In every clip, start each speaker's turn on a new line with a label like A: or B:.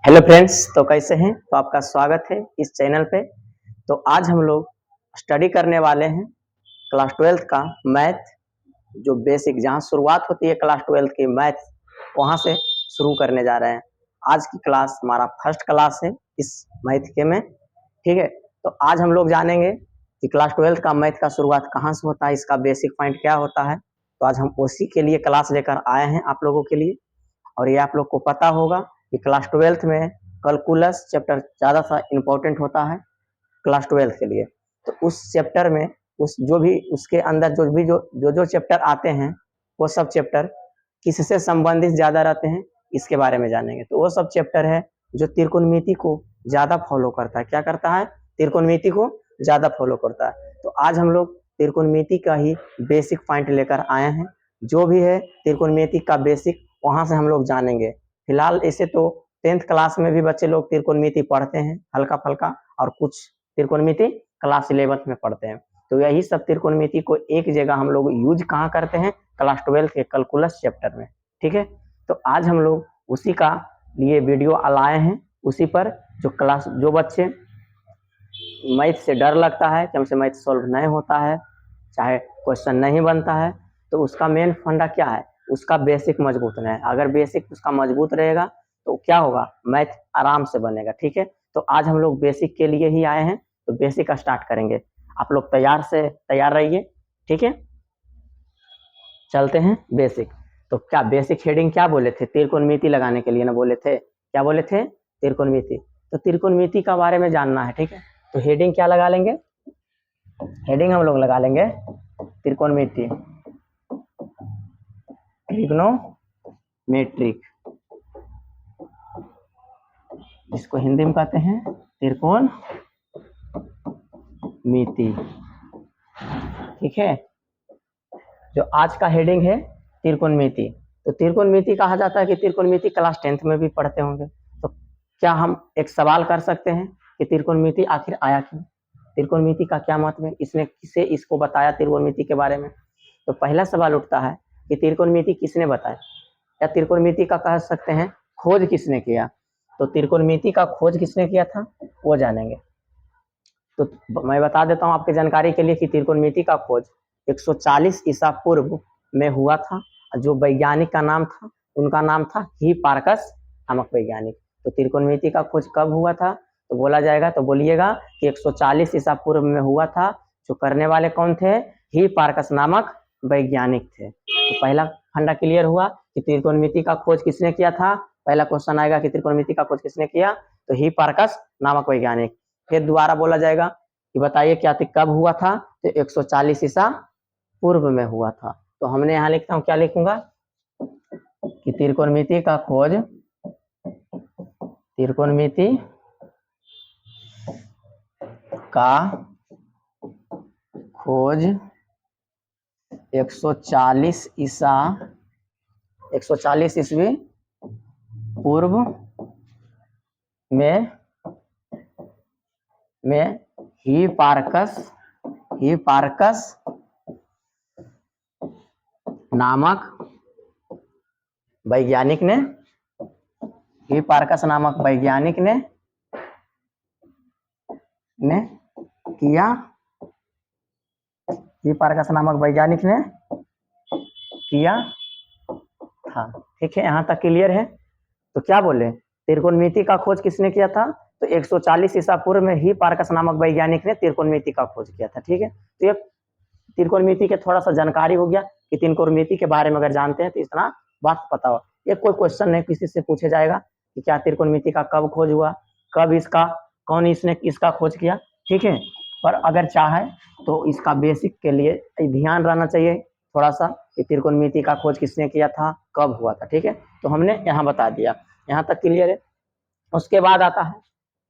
A: Hello friends, तो कैसे हैं। तो आपका स्वागत है इस चैनल पे। तो आज हम लोग स्टडी करने वाले हैं क्लास 12th का मैथ, जो बेसिक जहाँ शुरुआत होती है क्लास 12th की मैथ, वहाँ से शुरू करने जा रहे हैं। आज की क्लास हमारा फर्स्ट क्लास है इस मैथ के में, ठीक है। तो आज हम लोग जानेंगे कि क्लास 12th का मैथ का शुरुआत कहाँ से होता है, इसका बेसिक पॉइंट क्या होता है। तो आज हम उसी के लिए क्लास लेकर आए हैं आप लोगों के लिए। और ये आप लोग को पता होगा कि क्लास 12th में कैलकुलस चैप्टर ज़्यादा सा इम्पोर्टेंट होता है क्लास 12th के लिए। तो उस चैप्टर में उस जो भी उसके अंदर जो चैप्टर आते हैं, वो सब चैप्टर किससे संबंधित ज़्यादा रहते हैं, इसके बारे में जानेंगे। तो वो सब चैप्टर है जो त्रिकोणमिति को ज़्यादा फॉलो करता है। क्या करता है? त्रिकोणमिति को ज़्यादा फॉलो करता है। तो आज हम लोग त्रिकोणमिति का ही बेसिक पॉइंट लेकर आए हैं। जो भी है त्रिकोणमिति का बेसिक, वहाँ से हम लोग जानेंगे। फिलहाल ऐसे तो 10th क्लास में भी बच्चे लोग त्रिकोणमिति पढ़ते हैं हल्का फल्का, और कुछ त्रिकोणमिति क्लास 11th में पढ़ते हैं। तो यही सब त्रिकोणमिति को एक जगह हम लोग यूज कहाँ करते हैं? क्लास 12th के कैलकुलस चैप्टर में, ठीक है। तो आज हम लोग उसी का लिए वीडियो लाए हैं। उसी पर जो बच्चे मैथ से डर लगता है कि हमसे मैथ सॉल्व नहीं होता है, चाहे क्वेश्चन नहीं बनता है, तो उसका मेन फंडा क्या है? उसका बेसिक मजबूत रहे। अगर बेसिक उसका मजबूत रहेगा तो क्या होगा? मैथ आराम से बनेगा, ठीक है। तो आज हम लोग बेसिक के लिए ही आए हैं, तो बेसिक स्टार्ट करेंगे। आप लोग तैयार रहिए, ठीक है। चलते हैं बेसिक। तो क्या बेसिक हेडिंग क्या बोले थे? त्रिकोणमिति लगाने के लिए ना बोले थे? क्या बोले थे? त्रिकोणमिति। तो त्रिकोणमिति के बारे में जानना है, ठीक है। तो हेडिंग क्या लगा लेंगे? हेडिंग हम लोग लगा लेंगे त्रिकोणमिति, ट्रिग्नोमेट्रिक, जिसको हिंदी में कहते हैं त्रिकोणमिति, ठीक है। जो आज का हेडिंग है त्रिकोणमिति। तो त्रिकोणमिति कहा जाता है कि त्रिकोणमिति क्लास 10th में भी पढ़ते होंगे। तो क्या हम एक सवाल कर सकते हैं कि त्रिकोणमिति आखिर आया क्यों? त्रिकोणमिति का क्या महत्व है? इसने किसे इसको बताया त्रिकोणमिति के बारे में? तो पहला सवाल उठता है कि त्रिकोणमिति किसने बताया, या त्रिकोणमिति का कह सकते हैं खोज किसने किया। तो त्रिकोणमिति का खोज किसने किया था, वो जानेंगे। तो मैं बता देता हूँ आपके जानकारी के लिए कि त्रिकोणमिति का खोज 140 ईसा पूर्व में हुआ था। जो वैज्ञानिक का नाम था, उनका नाम था हिप्पारकस नामक वैज्ञानिक। तो त्रिकोणमिति का खोज कब हुआ था? तो बोला जाएगा, तो बोलिएगा कि 140 ईसा पूर्व में हुआ था। जो करने वाले कौन थे? हिप्पारकस नामक वैज्ञानिक थे। तो पहला फंडा क्लियर हुआ कि त्रिकोणमिति का खोज किसने किया था। पहला क्वेश्चन आएगा कि त्रिकोणमिति का खोज किसने किया, तो हिप्पारकस नामक वैज्ञानिक। फिर दोबारा बोला जाएगा कि बताइए क्या कब हुआ था, तो 140 ईसा पूर्व में हुआ था। तो हमने यहाँ लिखता हूँ, क्या लिखूंगा कि त्रिकोणमिति का खोज 140 ईस्वी पूर्व में हिप्पारकस नामक वैज्ञानिक ने किया था, ठीक है। यहाँ तक क्लियर है। तो क्या बोले? त्रिकोणमिति का खोज किसने किया था? तो 140 ईसा पूर्व में हिप्पारकस नामक वैज्ञानिक ने त्रिकोणमिति का खोज किया था, ठीक है। तो ये त्रिकोणमिति के थोड़ा सा जानकारी हो गया कि त्रिकोणमिति के बारे में अगर जानते हैं तो इतना बात पता हो। ये कोई क्वेश्चन नहीं किसी से पूछे जाएगा कि क्या त्रिकोणमिति का कब खोज हुआ, कब इसने इसका खोज किया, ठीक है। पर अगर चाहे तो इसका बेसिक के लिए ध्यान रहना चाहिए थोड़ा सा कि त्रिकोणमिति का खोज किसने किया था, कब हुआ था, ठीक है। तो हमने यहाँ बता दिया, यहाँ तक क्लियर है। उसके बाद आता है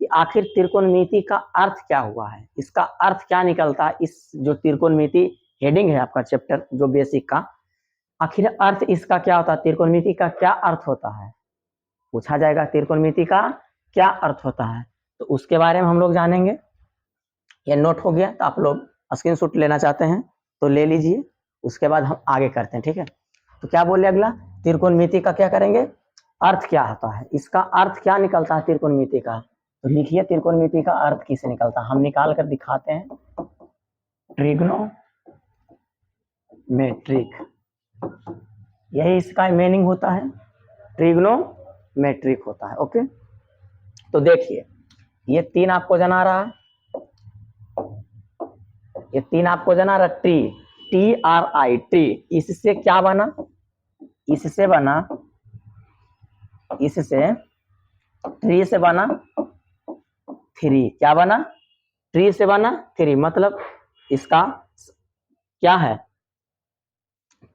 A: कि आखिर त्रिकोणमिति का अर्थ क्या हुआ है, इसका अर्थ क्या निकलता है। इस जो त्रिकोणमिति हेडिंग है आपका चैप्टर जो बेसिक का, आखिर अर्थ इसका क्या होता है? त्रिकोणमिति का क्या अर्थ होता है, पूछा जाएगा त्रिकोणमिति का क्या अर्थ होता है। तो उसके बारे में हम लोग जानेंगे। ये नोट हो गया, तो आप लोग स्क्रीनशॉट लेना चाहते हैं तो ले लीजिए। उसके बाद हम आगे करते हैं, ठीक है। तो क्या बोले अगला? त्रिकोणमिति का क्या करेंगे? अर्थ क्या होता है, इसका अर्थ क्या निकलता है त्रिकोणमिति का, तो लिखिए त्रिकोणमिति का अर्थ किसे निकलता है, हम निकाल कर दिखाते हैं। ट्रिग्नोमेट्रिक, यही इसका मीनिंग होता है, ट्रिग्नोमेट्रिक होता है। ओके, तो देखिए ये 3 आपको जना रहा है, ये 3 आपको जना रहा, TRI, ट्री, इससे क्या बना, इससे बना, इससे ट्री से बना 3, क्या बना, ट्री से बना 3, मतलब इसका क्या है,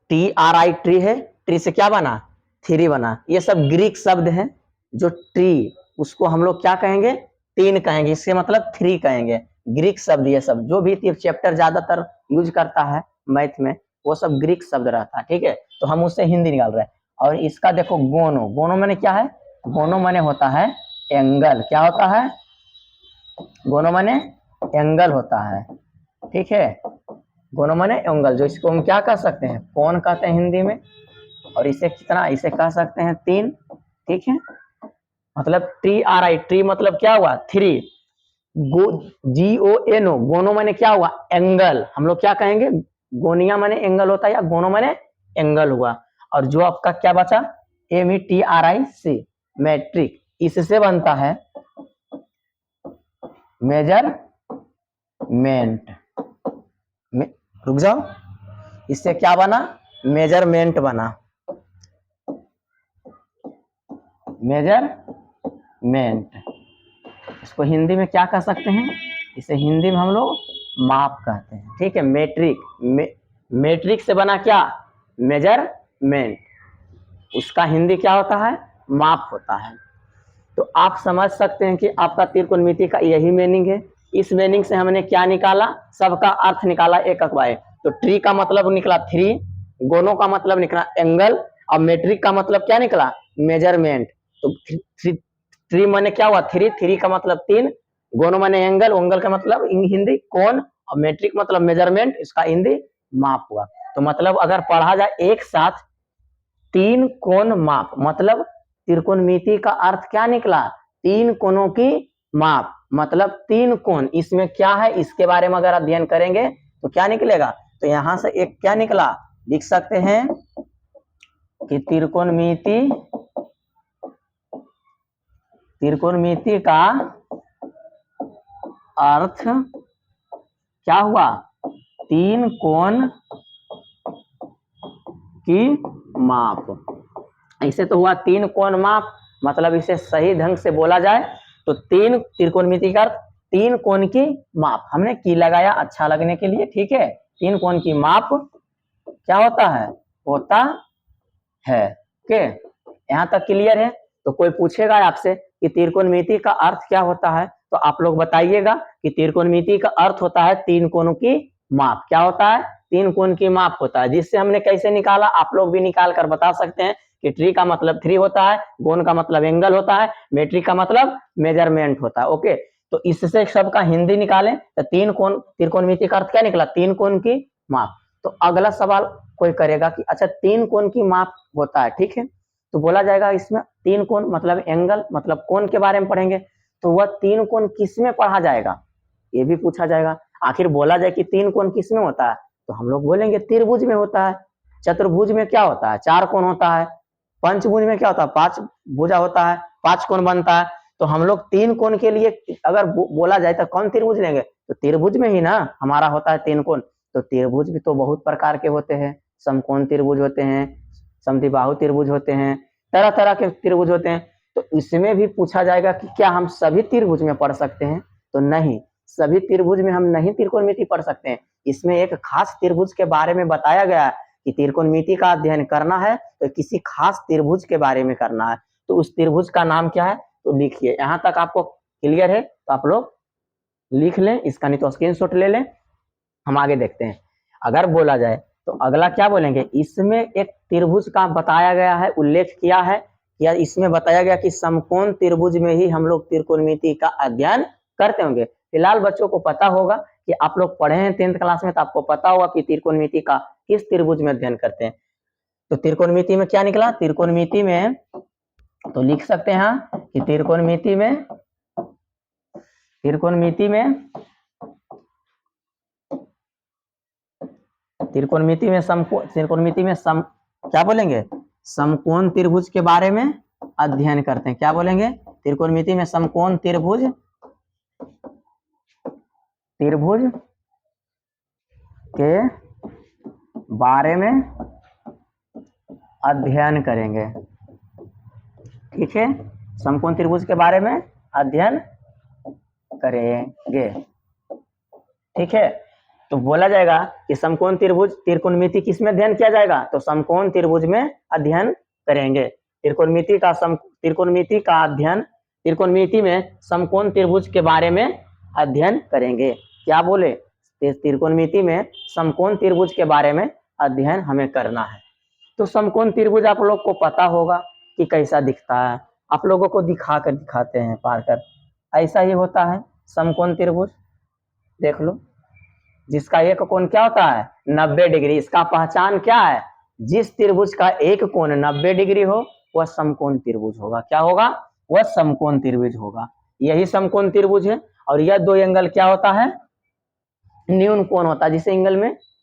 A: TRI ट्री है, ट्री से क्या बना 3 बना। ये सब ग्रीक शब्द हैं, जो ट्री उसको हम लोग क्या कहेंगे, 3 कहेंगे, इससे मतलब 3 कहेंगे, ग्रीक शब्द ये सब, जो भी चैप्टर ज्यादातर यूज करता है मैथ में वो सब ग्रीक शब्द रहता है, ठीक है। तो हम उससे हिंदी निकाल रहे हैं। और इसका देखो गोनो, गोनो माने क्या है, गोनो माने होता है एंगल, क्या होता है, गोनो माने एंगल होता है, ठीक है, गोनो माने एंगल, जो इसको हम क्या कह सकते हैं, कोण कहते हैं हिंदी में, और इसे कितना, इसे कह सकते हैं 3, ठीक है। मतलब TRI, ट्री मतलब क्या हुआ 3, GONO, गोनो माने क्या हुआ एंगल, हम लोग क्या कहेंगे, गोनिया माने एंगल होता है, या गोनो माने एंगल हुआ। और जो आपका क्या बचा, METRIC, मैट्रिक, इससे बनता है मेजरमेंट, रुक जाओ, इससे क्या बना, मेजरमेंट बना, मेजरमेंट, इसको हिंदी में क्या कह सकते हैं, इसे हिंदी में हम लोग माप कहते हैं, ठीक है। मेट्रिक से बना क्या, मेजरमेंट, उसका हिंदी क्या होता है, माप होता है। तो आप समझ सकते हैं कि आपका त्रिकोणमिति का यही मीनिंग है। इस मीनिंग से हमने क्या निकाला, सबका अर्थ निकाला एक एक बाय। तो ट्री का मतलब निकला 3, गोनो का मतलब निकला एंगल, और मेट्रिक का मतलब क्या निकला, मेजरमेंट। तो ट्री माने क्या हुआ 3, 3 का मतलब 3, गोनो माने एंगल, एंगल का मतलब हिंदी कोण, और मेट्रिक मतलब मेजरमेंट, इसका हिंदी माप हुआ। तो मतलब अगर पढ़ा जाए एक साथ 3 कोण माप, मतलब त्रिकोणमिति का अर्थ क्या निकला, 3 कोणों की माप, मतलब 3 कोण, इसमें क्या है इसके बारे में अगर अध्ययन करेंगे तो क्या निकलेगा। तो यहां से एक क्या निकला, लिख सकते हैं कि त्रिकोणमिति का अर्थ क्या हुआ, 3 कोण की माप। ऐसे तो हुआ 3 कोण माप, मतलब इसे सही ढंग से बोला जाए तो 3 त्रिकोणमिति का अर्थ 3 कोण की माप, हमने की लगाया अच्छा लगने के लिए, ठीक है। 3 कोण की माप क्या होता है, होता है, ओके, यहाँ तक क्लियर है। तो कोई पूछेगा आपसे कि त्रिकोणमिति का अर्थ क्या होता है, तो आप लोग बताइएगा कि त्रिकोणमिति का अर्थ होता है 3 कोणों की माप, क्या होता है, 3 कोण की माप होता है। जिससे हमने कैसे निकाला, आप लोग भी निकाल कर बता सकते हैं कि ट्री का मतलब 3 होता है, गोन का मतलब एंगल होता है, मेट्रिक का मतलब मेजरमेंट होता है, ओके। तो इससे सबका हिंदी निकालें तो 3 कोण, त्रिकोणमिति का अर्थ क्या निकला, 3 कोण की माप। तो अगला सवाल कोई करेगा कि अच्छा 3 कोण की माप होता है, ठीक है, तो बोला जाएगा इसमें 3 कोण मतलब एंगल, मतलब कोण के बारे में पढ़ेंगे, तो वह 3 कोण किस में पढ़ा जाएगा, ये भी पूछा जाएगा। आखिर बोला जाए कि 3 कोण किस में होता है, तो हम लोग बोलेंगे त्रिभुज में होता है। चतुर्भुज में क्या होता है, 4 कोण होता है। पंचभुज में क्या होता है, 5 भुजा होता है, 5 कोण बनता है। तो हम लोग 3 कोण के लिए अगर बोला जाए तो कौन त्रिभुज लेंगे, तो त्रिभुज में ही ना हमारा होता है 3 कोण। तो त्रिभुज भी तो बहुत प्रकार के होते हैं, समकोण त्रिभुज होते हैं, समद्विबाहु त्रिभुज होते हैं, तरह तरह के त्रिभुज होते हैं। तो इसमें भी पूछा जाएगा कि क्या हम सभी त्रिभुज में पढ़ सकते हैं, तो नहीं, सभी त्रिभुज में हम नहीं त्रिकोणमिति पढ़ सकते हैं। इसमें एक खास त्रिभुज के बारे में बताया गया है कि त्रिकोणमिति का अध्ययन करना है तो किसी खास त्रिभुज के बारे में करना है। तो उस त्रिभुज का नाम क्या है, तो लिखिए, यहाँ तक आपको क्लियर है तो आप लोग लिख लें इसका, नहीं तो स्क्रीनशॉट ले लें। हम आगे देखते हैं। अगर बोला जाए तो अगला क्या बोलेंगे, इसमें एक त्रिभुज का बताया गया है, उल्लेख किया है, या इसमें बताया गया कि समकोण त्रिभुज में ही हम लोग त्रिकोणमिति का अध्ययन करते होंगे। फिलहाल बच्चों को पता होगा कि आप लोग पढ़े हैं 10th क्लास में, तो आपको पता होगा कि त्रिकोणमिति का किस त्रिभुज में अध्ययन करते हैं। तो त्रिकोणमिति में क्या निकला, त्रिकोणमिति में तो लिख सकते हैं यहाँ कि त्रिकोणमिति में क्या बोलेंगे, समकोण त्रिभुज के बारे में अध्ययन करते हैं। क्या बोलेंगे, त्रिकोणमिति में समकोण त्रिभुज के बारे में अध्ययन करेंगे। ठीक है, समकोण त्रिभुज के बारे में अध्ययन करेंगे। ठीक है, तो बोला जाएगा कि समकोण त्रिभुज त्रिकोणमिति किस में अध्ययन किया जाएगा, तो समकोण त्रिभुज में अध्ययन करेंगे। त्रिकोणमिति में समकोण त्रिभुज के बारे में अध्ययन करेंगे। क्या बोले, त्रिकोणमिति में समकोण त्रिभुज के बारे में अध्ययन हमें करना है। तो समकोण त्रिभुज आप लोग को पता होगा कि कैसा दिखता है, आप लोगों को दिखाते हैं पार कर। ऐसा ही होता है समकोण त्रिभुज, देख लो, जिसका एक कोण क्या होता है 90 डिग्री। इसका पहचान क्या है, जिस त्रिभुज का एक कोण 90 डिग्री हो वह समकोण त्रिभुज होगा। क्या होगा, वह समकोण त्रिभुज होगा। यही समकोण त्रिभुज है। और यह दो एंगल क्या होता है, न्यून कोण होता है, जिसे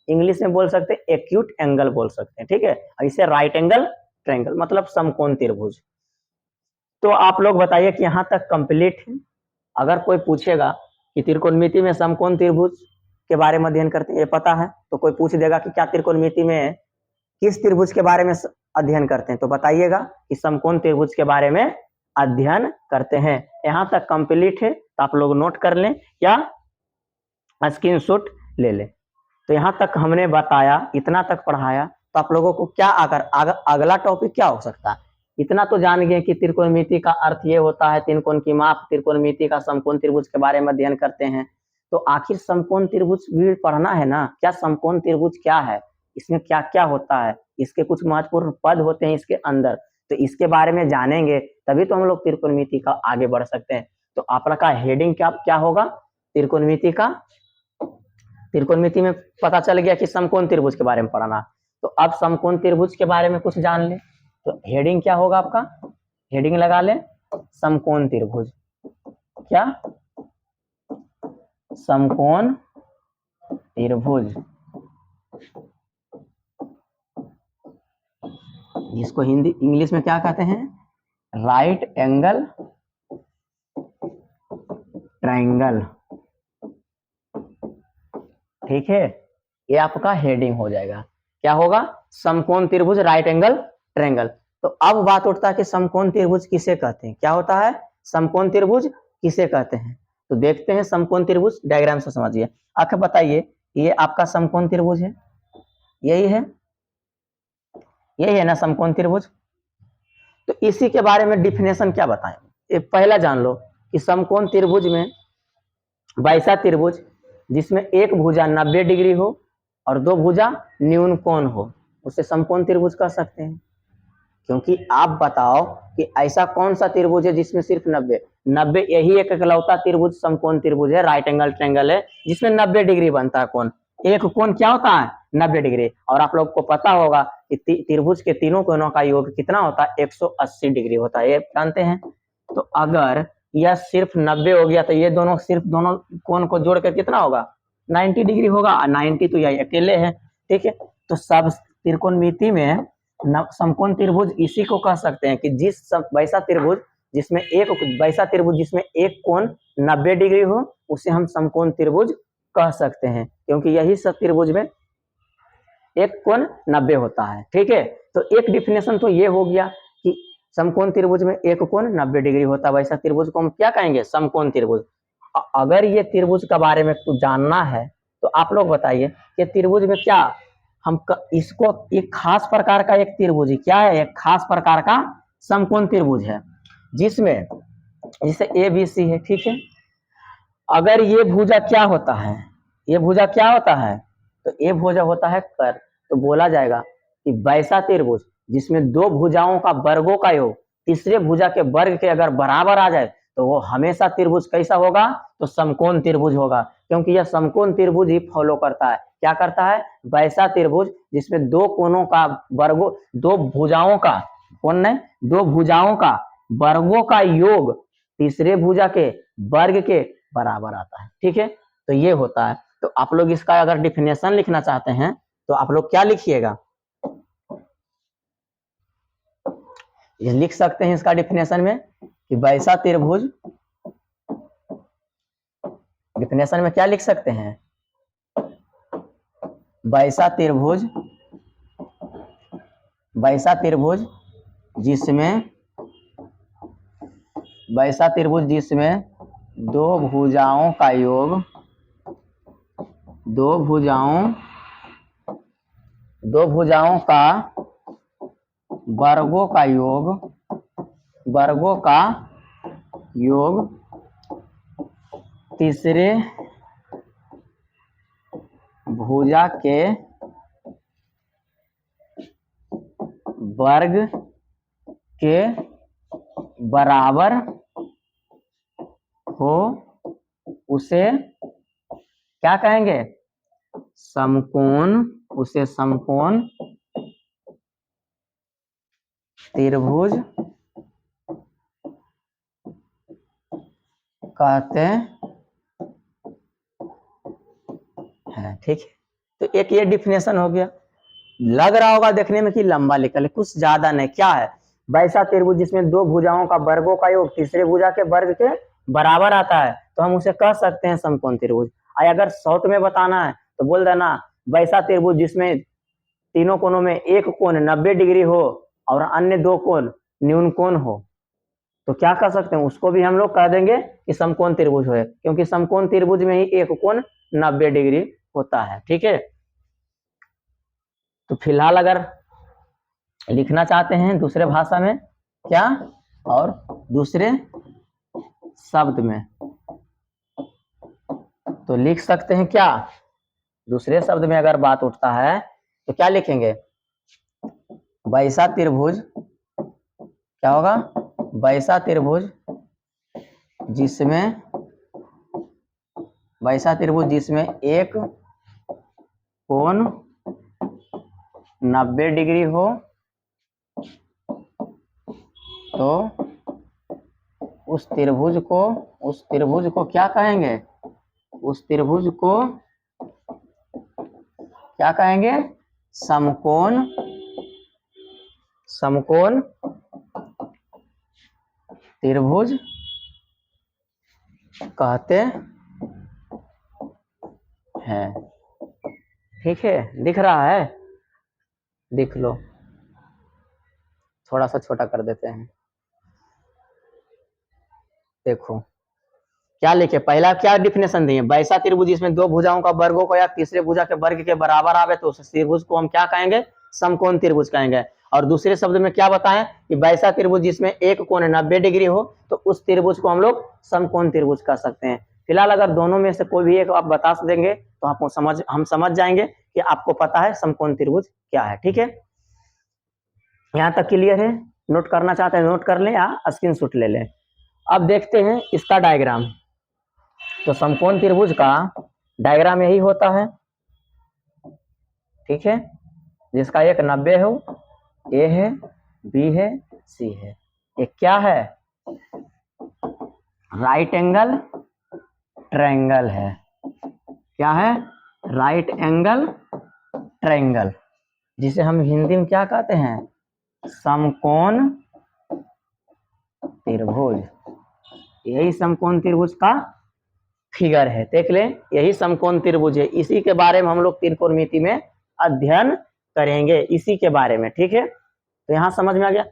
A: इंग्लिश में बोल सकते हैं एक्यूट एंगल बोल सकते हैं। ठीक है, इसे राइट एंगल ट्रायंगल मतलब समकोण त्रिभुज। तो आप लोग बताइए कि यहाँ तक कंप्लीट है। अगर कोई पूछेगा कि त्रिकोणमिति में समकोण त्रिभुज के बारे में अध्ययन करते हैं, ये पता है, तो कोई पूछ देगा कि क्या त्रिकोणमिति में किस त्रिभुज के बारे में अध्ययन करते हैं, तो बताइएगा कि समकोण त्रिभुज के बारे में अध्ययन करते हैं। यहाँ तक कंप्लीट है, तो आप लोग नोट कर लें या स्क्रीनशॉट ले लें। तो यहाँ तक हमने बताया, इतना तक पढ़ाया, तो आप लोगों को क्या अगला टॉपिक क्या हो सकता है। इतना तो जान गए कि त्रिकोणमिति का अर्थ ये होता है, तीन कोण की माप, त्रिकोणमिति का समकोण त्रिभुज के बारे में अध्ययन करते हैं। तो आखिर समकोण त्रिभुज भी पढ़ना है ना, क्या समकोण त्रिभुज क्या है, इसमें क्या क्या होता है, इसके कुछ महत्वपूर्ण पद होते हैं इसके अंदर, तो इसके बारे में जानेंगे तभी तो हम लोग त्रिकोणमिति का आगे बढ़ सकते हैं। तो आपका हेडिंग क्या होगा, त्रिकोणमिति में पता चल गया कि समकोण त्रिभुज के बारे में पढ़ना। तो अब समकोण त्रिभुज के बारे में कुछ जान ले, तो हेडिंग क्या होगा आपका, हेडिंग लगा ले समकोण त्रिभुज। क्या, समकोण त्रिभुज, जिसको हिंदी इंग्लिश में क्या कहते हैं, राइट एंगल ट्रायंगल। ठीक है, ये आपका हेडिंग हो जाएगा। क्या होगा, समकोण त्रिभुज राइट एंगल ट्रायंगल। तो अब बात उठता है कि समकोण त्रिभुज किसे कहते हैं, क्या होता है समकोण त्रिभुज किसे कहते हैं। तो देखते हैं समकोण त्रिभुज, डायग्राम से समझिए। आखिर बताइए, ये आपका समकोण त्रिभुज है, यही है ना समकोण त्रिभुज। तो इसी के बारे में डिफिनेशन क्या बताएं, ये पहला जान लो कि समकोण त्रिभुज में वैसा त्रिभुज जिसमें एक भुजा 90 डिग्री हो और दो भुजा न्यून कोण हो, उसे समकोण त्रिभुज कह सकते हैं। क्योंकि आप बताओ कि ऐसा कौन सा त्रिभुज है जिसमें सिर्फ 90, यही एक इकलौता त्रिभुज समकोण त्रिभुज है, राइट एंगल ट्रायंगल है, जिसमें 90 डिग्री बनता है कोण। एक कोण क्या होता है 90 डिग्री। और आप लोग को पता होगा कि त्रिभुज के तीनों कोणों का योग कितना होता है 180 डिग्री होता है, ये जानते हैं। तो अगर यह सिर्फ 90 हो गया तो ये दोनों कोण को जोड़कर कितना होगा 90 डिग्री होगा। 90 तो यही अकेले है। ठीक है, तो सब त्रिकोणमिति में समकोण त्रिभुज इसी को कह सकते हैं कि वैसा त्रिभुज जिसमें एक कोण 90 डिग्री हो, उसे हम समकोण त्रिभुज कह सकते हैं, क्योंकि यही सब त्रिभुज में एक कोण 90 होता है। ठीक है, तो एक डिफिनेशन तो ये हो गया कि समकोण त्रिभुज में एक कोण 90 डिग्री होता है, वैसा त्रिभुज को हम क्या कहेंगे समकोण त्रिभुज। अगर ये त्रिभुज के बारे में कुछ जानना है तो आप लोग बताइए कि त्रिभुज में क्या इसको एक खास प्रकार का एक त्रिभुज क्या है, एक खास प्रकार का समकोण त्रिभुज है जिसमें जैसे ABC है। ठीक है, अगर ये भुजा क्या होता है, तो ये भुजा होता है कर। तो बोला जाएगा कि वैसा त्रिभुज जिसमें दो भुजाओं का वर्गों का योग तीसरे भुजा के वर्ग के अगर बराबर आ जाए तो वो हमेशा त्रिभुज कैसा होगा, तो समकोण त्रिभुज होगा। क्योंकि यह समकोण त्रिभुज ही फॉलो करता है, क्या करता है, वैसा त्रिभुज जिसमें दो भुजाओं का वर्गों का योग तीसरे भुजा के वर्ग के बराबर आता है। ठीक है, तो ये होता है। तो आप लोग इसका अगर डिफिनेशन लिखना चाहते हैं तो आप लोग क्या लिखिएगा, ये लिख सकते हैं इसका डिफिनेशन में कि वैसा त्रिभुज, डिफिनेशन में क्या लिख सकते हैं, वैसा त्रिभुज, वैसा त्रिभुज जिसमें, वैसा त्रिभुज जिसमें दो भुजाओं का योग, दो भुजाओं का वर्गों का योग, वर्गों का योग तीसरे भुजा के वर्ग के बराबर हो, उसे क्या कहेंगे, समकोण, उसे समकोण त्रिभुज कहते हैं। ठीक है, तो एक ये डिफिनेशन हो गया। लग रहा होगा देखने में कि लंबा लिखा है, कुछ ज्यादा नहीं। क्या है, वैसा त्रिभुज जिसमें दो भुजाओं का वर्गों का योग तीसरे भुजा के वर्ग के बराबर आता है, तो हम उसे कह सकते हैं समकोण त्रिभुज। अगर शॉर्ट में बताना है तो बोल देना वैसा त्रिभुज जिसमें तीनों कोनों में एक कोण 90 डिग्री हो और अन्य दो कोण न्यून कोण हो, तो क्या कर सकते हैं, उसको भी हम लोग कह देंगे कि समकोण त्रिभुज है, क्योंकि समकोण त्रिभुज में ही एक कोण 90 डिग्री होता है। ठीक है, तो फिलहाल अगर लिखना चाहते हैं दूसरे भाषा में क्या, और दूसरे शब्द में, तो लिख सकते हैं क्या, दूसरे शब्द में अगर बात उठता है तो क्या लिखेंगे, वैसा त्रिभुज, क्या होगा, वैसा त्रिभुज जिसमें, वैसा त्रिभुज जिसमें एक कोण 90 डिग्री हो, तो उस त्रिभुज को क्या कहेंगे, उस त्रिभुज को क्या कहेंगे, समकोण, समकोण त्रिभुज कहते हैं। ठीक है, दिख रहा है, देख लो, थोड़ा सा छोटा कर देते हैं। देखो क्या लिखे, पहला क्या डिफिनेशन दिए, वैसा त्रिभुज जिसमें दो भुजाओं का वर्गों को या तीसरे भुजा के वर्ग के बराबर आवे, तो उस त्रिभुज को हम क्या कहेंगे, समकोण त्रिभुज कहेंगे। और दूसरे शब्द में क्या बताएं कि वैसा त्रिभुज जिसमें एक कोण 90 डिग्री हो, तो उस त्रिभुज को हम लोग समकोण त्रिभुज कह सकते हैं। फिलहाल अगर दोनों में से कोई भी एक आप बता देंगे तो आपको हम समझ जाएंगे कि आपको पता है समकोण त्रिभुज क्या है। ठीक है, यहाँ तक क्लियर है, नोट करना चाहते हैं नोट कर लें या स्क्रीनशॉट ले लें। अब देखते हैं इसका डायग्राम। तो समकोण त्रिभुज का डायग्राम यही होता है। ठीक है, जिसका एक 90 हो, ए है, बी है, सी है। एक क्या है, राइट एंगल ट्रायंगल है। क्या है, राइट एंगल ट्रायंगल, जिसे हम हिंदी में क्या कहते हैं, समकोण त्रिभुज। यही समकोण त्रिभुज का फिगर है, देख ले, यही समकोण त्रिभुज है। इसी के बारे में हम लोग त्रिकोणमिति में अध्ययन करेंगे, इसी के बारे में। ठीक है, तो यहाँ समझ में आ गया।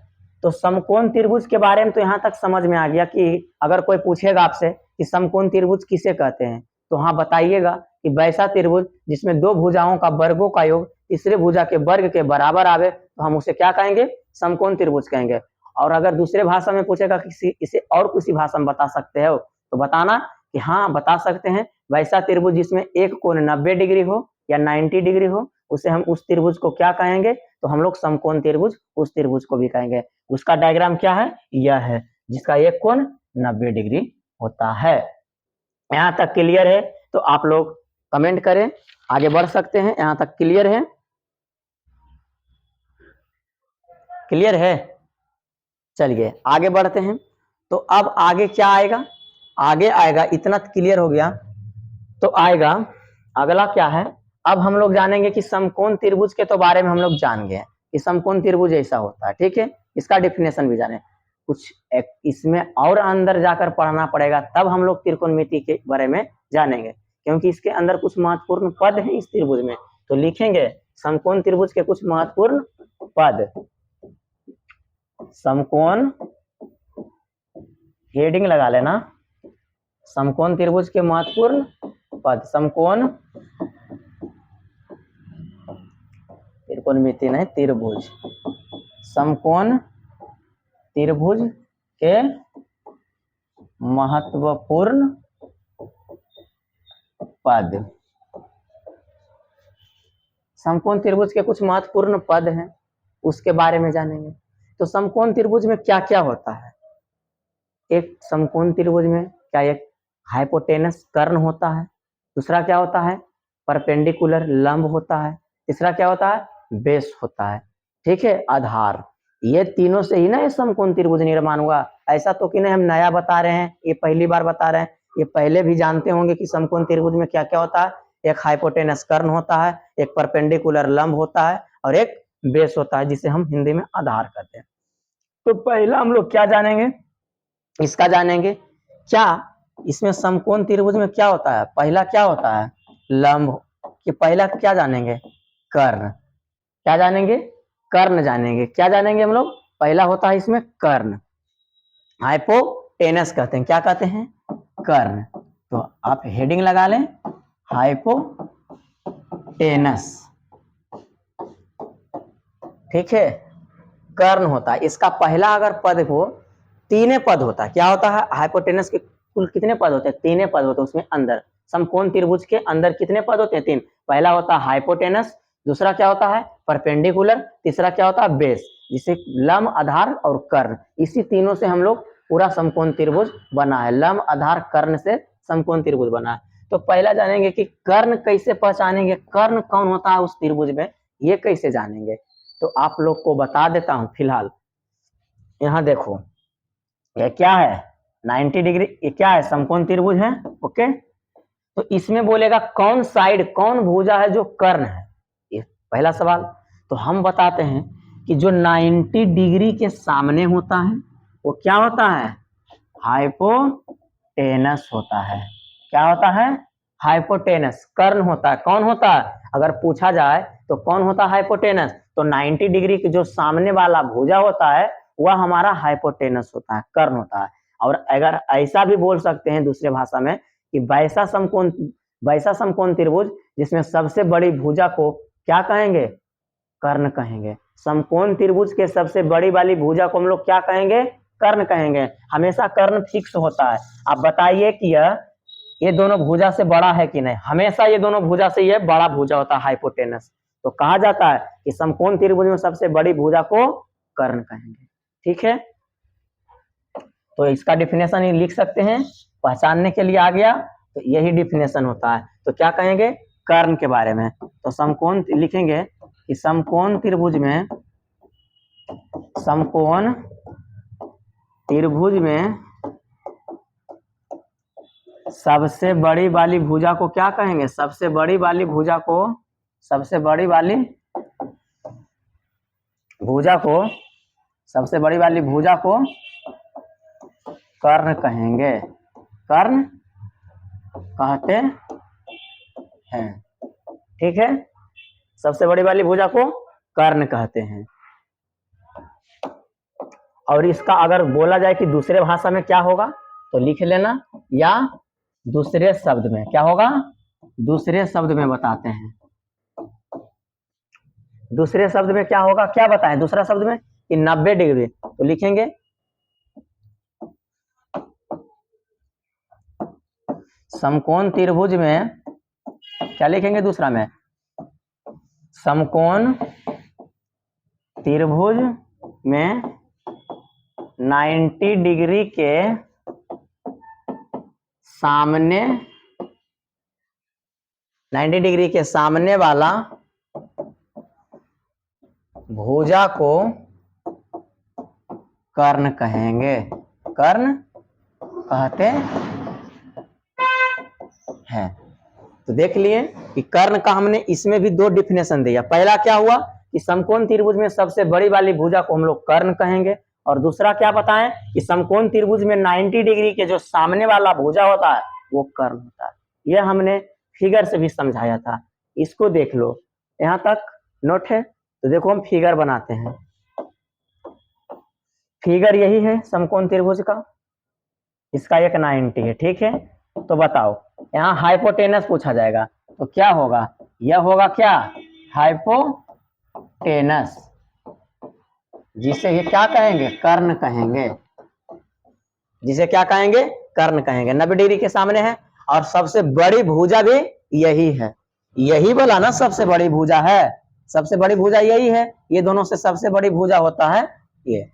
A: तो समकोण त्रिभुज के बारे में तो यहाँ तक समझ में आ गया कि अगर कोई पूछेगा आपसे कि समकोण त्रिभुज किसे कहते हैं, तो हाँ बताइएगा कि वैसा त्रिभुज जिसमें दो भुजाओं का वर्गों का योग तीसरे भुजा के वर्ग के बराबर आवे, तो हम उसे क्या कहेंगे, समकोण त्रिभुज कहेंगे। और अगर दूसरे भाषा में पूछेगा कि इसे और किसी भाषा में बता सकते हो, तो बताना कि हाँ बता सकते हैं, वैसा त्रिभुज जिसमें एक कोण 90 डिग्री हो या 90 डिग्री हो, उसे हम उस त्रिभुज को क्या कहेंगे, तो हम लोग समकोण त्रिभुज उस त्रिभुज को भी कहेंगे। उसका डायग्राम क्या है, यह है, जिसका एक कोण 90 डिग्री होता है। यहाँ तक क्लियर है तो आप लोग कमेंट करें, आगे बढ़ सकते हैं। यहाँ तक क्लियर है, क्लियर है। चलिए आगे बढ़ते हैं। तो अब आगे क्या आएगा, आगे आएगा, इतना क्लियर हो गया तो आएगा अगला क्या है। अब हम लोग जानेंगे कि समकोण त्रिभुज के तो बारे में हम लोग जान गए कि समकोण त्रिभुज ऐसा होता है, ठीक है, इसका डिफिनेशन भी जाने। कुछ इसमें और अंदर जाकर पढ़ना पड़ेगा, तब हम लोग त्रिकोणमिति के बारे में जानेंगे, क्योंकि इसके अंदर कुछ महत्वपूर्ण पद है इस त्रिभुज में। तो लिखेंगे समकोण त्रिभुज के कुछ महत्वपूर्ण पद, समकोण, हेडिंग लगा लेना, समकोण त्रिभुज के महत्वपूर्ण पद, समकोण त्रिकोणमिति नहीं त्रिभुज, समकोण त्रिभुज के महत्वपूर्ण पद। समकोण त्रिभुज के कुछ महत्वपूर्ण पद हैं, उसके बारे में जानेंगे। तो समकोण त्रिभुज में क्या क्या होता है। एक समकोण त्रिभुज में क्या एक हाइपोटेनस कर्ण होता है, दूसरा क्या होता है परपेंडिकुलर लंब होता है, तीसरा क्या होता है बेस होता है, ठीक है, आधार। ये तीनों से ही ना ये समकोण त्रिभुज निर्माण हुआ। ऐसा तो कि नहीं हम नया बता रहे हैं, ये पहली बार बता रहे हैं, ये पहले भी जानते होंगे कि समकोण त्रिभुज में क्या क्या होता है। एक हाइपोटेनस कर्ण होता है, एक परपेंडिकुलर लंब होता है और एक बेस होता है, जिसे हम हिंदी में आधार कहते हैं। तो पहला हम लोग क्या जानेंगे, इसका जानेंगे क्या इसमें समकोण त्रिभुज में क्या होता है। पहला क्या होता है लंब, कि पहला क्या जानेंगे कर्ण, क्या जानेंगे कर्ण जानेंगे। क्या जानेंगे हम लोग, पहला होता है इसमें कर्ण, हाइपोटेनस कहते हैं, क्या कहते हैं कर्ण। तो आप हेडिंग लगा लें हाइपोटेनस, ठीक है, कर्ण होता है। इसका पहला अगर पद हो, तीन पद होता है, क्या होता है हाइपोटेनस के कुल कितने पद होते हैं, तीन पद होते हैं उसमें अंदर। समकोण त्रिभुज के अंदर कितने पद होते हैं, तीन। पहला होता है हाइपोटेनस, दूसरा क्या होता है परपेंडिकुलर, तीसरा क्या होता है बेस, जिसे लंब आधार और कर्ण, इसी तीनों से हम लोग पूरा समकोण त्रिभुज बना है। लंब आधार कर्ण से समकोण त्रिभुज बना है। तो पहला जानेंगे कि कर्ण कैसे पहचानेंगे, कर्ण कौन होता है उस त्रिभुज में, ये कैसे जानेंगे। तो आप लोग को बता देता हूं फिलहाल। यहाँ देखो ये क्या है 90 डिग्री, ये क्या है समकोण त्रिभुज है, ओके। तो इसमें बोलेगा कौन साइड कौन भुजा है जो कर्ण है, ये पहला सवाल। तो हम बताते हैं कि जो 90 डिग्री के सामने होता है वो क्या होता है हाइपोटेनस होता है। क्या होता है हाइपोटेनस, कर्ण होता है। कौन होता है अगर पूछा जाए तो कौन होता है हाइपोटेनस, तो 90 डिग्री के जो सामने वाला भुजा होता है वह हमारा हाइपोटेनस होता है, कर्ण होता है। और अगर ऐसा भी बोल सकते हैं दूसरे भाषा में कि वैसा समकोण त्रिभुज जिसमें सबसे बड़ी भुजा को क्या कहेंगे कर्ण कहेंगे। समकोण त्रिभुज के सबसे बड़ी वाली भुजा को हम लोग क्या कहेंगे कर्ण कहेंगे। हमेशा कर्ण फिक्स होता है। आप बताइए कि ये दोनों भुजा से बड़ा है कि नहीं, हमेशा ये दोनों भुजा से ये बड़ा भुजा होता है हाइपोटेनस। तो कहा जाता है कि समकोण त्रिभुज में सबसे बड़ी भुजा को कर्ण कहेंगे, ठीक है। तो इसका डिफिनेशन ही लिख सकते हैं, पहचानने के लिए आ गया तो यही डिफिनेशन होता है। तो क्या कहेंगे कर्ण के बारे में। तो समकोण लिखेंगे कि समकोण त्रिभुज में, समकोण त्रिभुज में सबसे बड़ी वाली भुजा को क्या कहेंगे, सबसे बड़ी वाली भुजा को, सबसे बड़ी वाली भुजा को, सबसे बड़ी वाली भुजा को कर्ण कहेंगे, कर्ण कहते हैं, ठीक है। सबसे बड़ी वाली भुजा को कर्ण कहते हैं। और इसका अगर बोला जाए कि दूसरे भाषा में क्या होगा तो लिख लेना, या दूसरे शब्द में क्या होगा, दूसरे शब्द में बताते हैं। दूसरे शब्द में क्या होगा, क्या बताएं दूसरा शब्द में कि 90 डिग्री। तो लिखेंगे समकोण त्रिभुज में, क्या लिखेंगे दूसरा में, समकोण त्रिभुज में 90 डिग्री के सामने, 90 डिग्री के सामने वाला भुजा को कर्ण कहेंगे, कर्ण कहते हैं। तो देख लिए कि कर्ण का हमने इसमें भी दो डिफिनेशन दिया। पहला क्या हुआ कि समकोण त्रिभुज में सबसे बड़ी वाली भुजा को हम लोग कर्ण कहेंगे, और दूसरा क्या बताएं कि समकोण त्रिभुज में 90 डिग्री के जो सामने वाला भुजा होता है वो कर्ण होता है। यह हमने फिगर से भी समझाया था, इसको देख लो। यहाँ तक नोट है? तो देखो हम फिगर बनाते हैं। फिगर यही है समकोण त्रिभुज का, इसका एक 90 है, ठीक है। तो बताओ यहाँ हाइपोटेनस पूछा जाएगा तो क्या होगा, यह होगा क्या, हाइपोटेनस, जिसे ये क्या कहेंगे, कर्ण कहेंगे, जिसे क्या कहेंगे, कर्ण कहेंगे। 90 डिग्री के सामने है और सबसे बड़ी भुजा भी यही है, यही बोला ना सबसे बड़ी भुजा है, सबसे बड़ी भुजा यही है। ये दोनों से सबसे बड़ी भुजा होता है ये।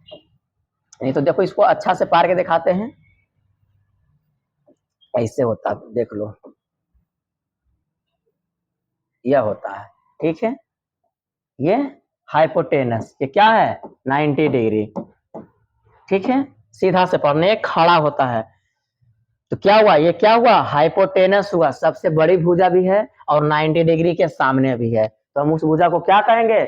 A: नहीं तो देखो इसको अच्छा से पार के दिखाते हैं, ऐसे होता है, देख लो यह होता है, ठीक है। ये हाइपोटेनस, ये क्या है, 90 डिग्री, ठीक है। सीधा से पढ़ने खड़ा होता है तो क्या हुआ, ये क्या हुआ, हाइपोटेनस हुआ, सबसे बड़ी भुजा भी है और 90 डिग्री के सामने भी है। तो हम उस भुजा को क्या कहेंगे,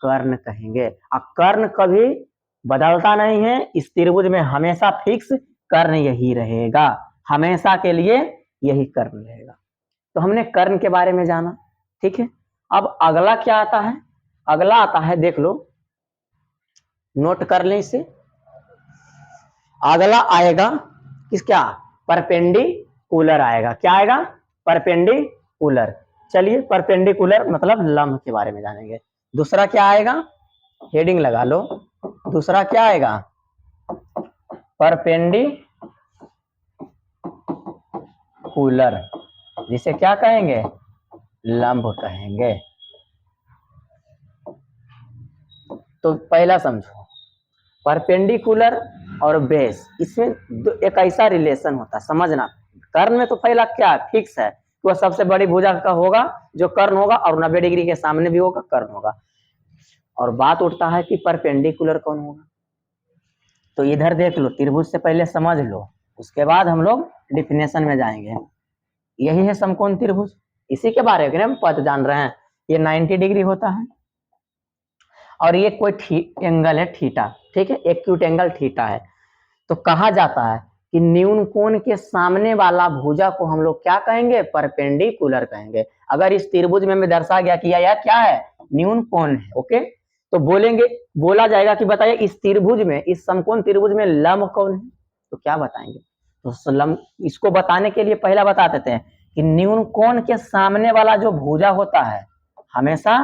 A: कर्ण कहेंगे। और कर्ण कभी बदलता नहीं है, इस त्रिभुज में हमेशा फिक्स कर्ण यही रहेगा, हमेशा के लिए यही कर्ण रहेगा। तो हमने कर्ण के बारे में जाना, ठीक है। अब अगला क्या आता है, अगला आता है, देख लो, नोट कर लें इसे। अगला आएगा किस, क्या, परपेंडिकुलर आएगा। क्या आएगा, परपेंडिकुलर। चलिए परपेंडिकुलर मतलब लंब के बारे में जानेंगे। दूसरा क्या आएगा, हेडिंग लगा लो, दूसरा क्या आएगा, परपेंडिकुलर, जिसे क्या कहेंगे, लंब कहेंगे। तो पहला समझो, परपेंडिकुलर और बेस, इसमें एक ऐसा रिलेशन होता है, समझना। कर्ण में तो पहला क्या फिक्स है, तो वह सबसे बड़ी भुजा का होगा जो कर्ण होगा, और 90 डिग्री के सामने भी होगा, कर्ण होगा। और बात उठता है कि परपेंडिकुलर कौन होगा। तो इधर देख लो, त्रिभुज से पहले समझ लो, उसके बाद हम लोग डिफिनेशन में जाएंगे। यही है समकोण त्रिभुज, इसी के बारे में हम पद जान रहे हैं। ये 90 डिग्री होता है और ये कोई एंगल है थीटा, ठीक है, एक्यूट एंगल थीटा है। तो कहा जाता है कि न्यून कोण के सामने वाला भुजा को हम लोग क्या कहेंगे, परपेंडिकुलर कहेंगे। अगर इस त्रिभुज में दर्शाया गया कि यह क्या है, न्यून कोण है, ओके, तो बोलेंगे, बोला जाएगा कि बताइए इस त्रिभुज में, इस समकोण त्रिभुज में लंब कौन है। तो क्या बताएंगे, तो लंब, इसको बताने के लिए पहला बता देते हैं कि न्यून कोण के सामने वाला जो भुजा होता है हमेशा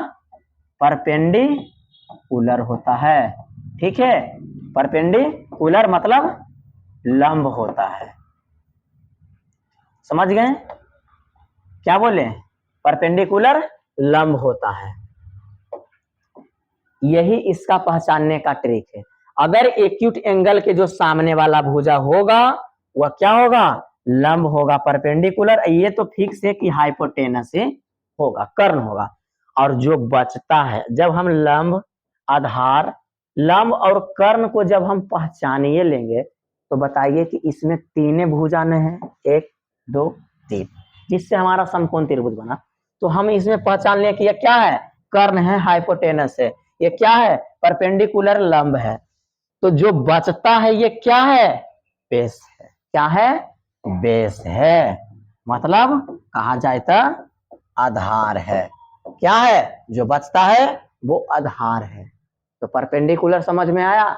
A: परपेंडिकुलर होता है, ठीक है। परपेंडिकुलर मतलब लंब होता है, समझ गए, क्या बोले, परपेंडिकुलर लंब होता है। यही इसका पहचानने का ट्रिक है। अगर एक्यूट एंगल के जो सामने वाला भुजा होगा वह क्या होगा, लंब होगा, परपेंडिकुलर। ये तो फिक्स है कि हाइपोटेनस से होगा, कर्ण होगा। और जो बचता है, जब हम लंब, आधार, लंब और कर्ण को जब हम पहचानिए लेंगे तो बताइए कि इसमें तीन भुजा है, 1 2 3, जिससे हमारा समकोण त्रिभुज बना। तो हम इसमें पहचान लें कि यह क्या है, कर्ण है, हाइपोटेनस है, ये क्या है, परपेंडिकुलर लंब है। तो जो बचता है ये क्या है, बेस है। क्या है, बेस है, मतलब कहा जाए तो आधार है। क्या है, जो बचता है वो आधार है। तो परपेंडिकुलर समझ में आया।